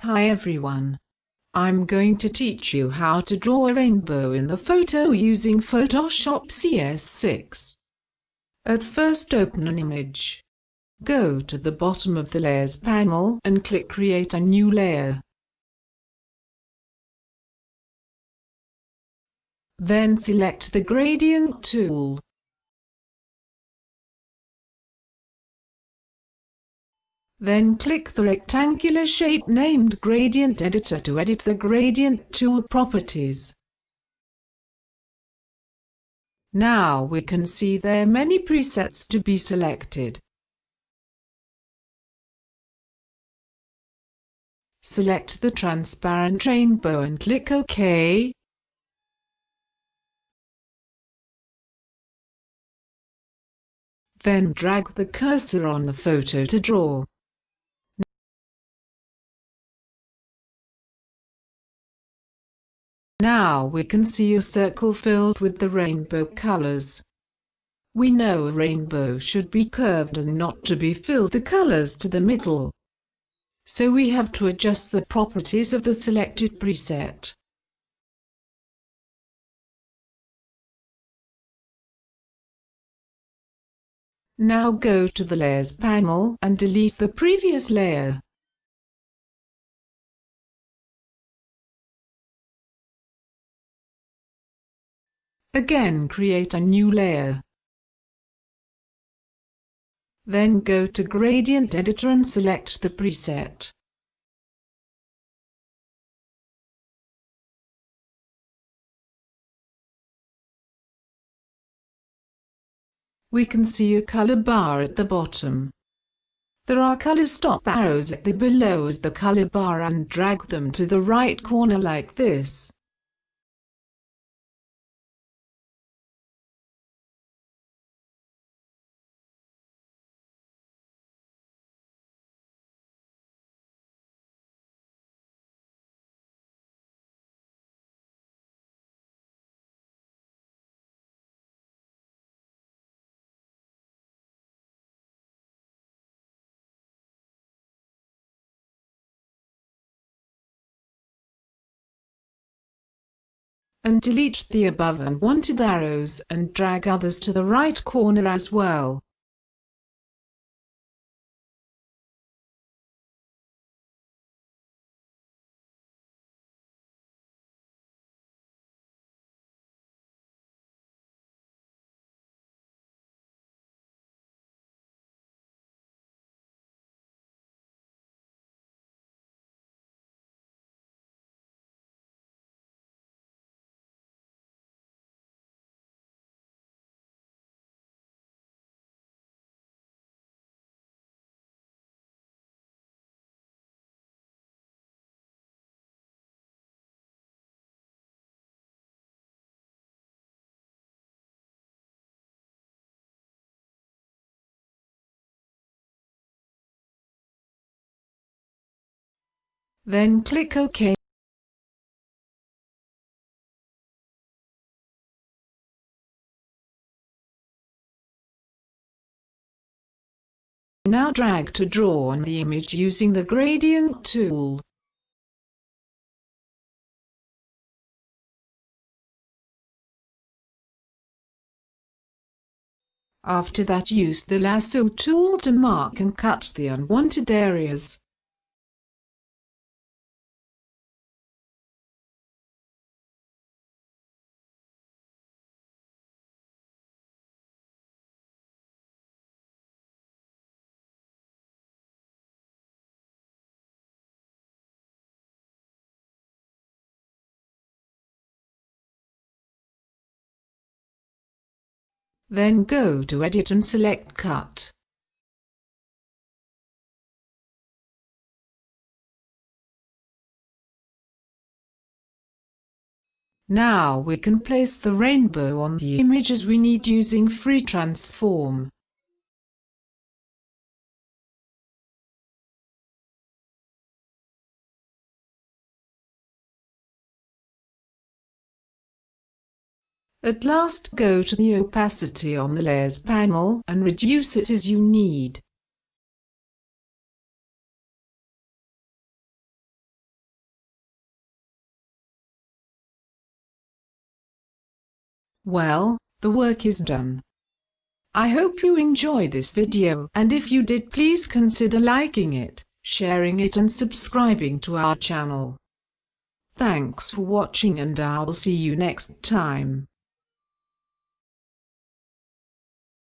Hi everyone. I'm going to teach you how to draw a rainbow in the photo using Photoshop CS6. At first, open an image. Go to the bottom of the Layers panel and click Create a new layer. Then select the Gradient tool. Then click the rectangular shape named Gradient Editor to edit the Gradient tool properties. Now we can see there are many presets to be selected. Select the transparent rainbow and click OK. Then drag the cursor on the photo to draw. Now we can see a circle filled with the rainbow colors. We know a rainbow should be curved and not to be filled the colors to the middle. So we have to adjust the properties of the selected preset. Now go to the Layers panel and delete the previous layer. Again, create a new layer. Then go to Gradient Editor and select the preset. We can see a color bar at the bottom. There are color stop arrows at the below of the color bar and drag them to the right corner like this. And delete the above unwanted arrows and drag others to the right corner as well. Then click OK. Now drag to draw on the image using the Gradient tool. After that, use the lasso tool to mark and cut the unwanted areas. Then go to Edit and select Cut. Now we can place the rainbow on the image as we need using Free Transform. At last, go to the opacity on the Layers panel and reduce it as you need. Well, the work is done. I hope you enjoyed this video, and if you did, please consider liking it, sharing it and subscribing to our channel. Thanks for watching, and I'll see you next time.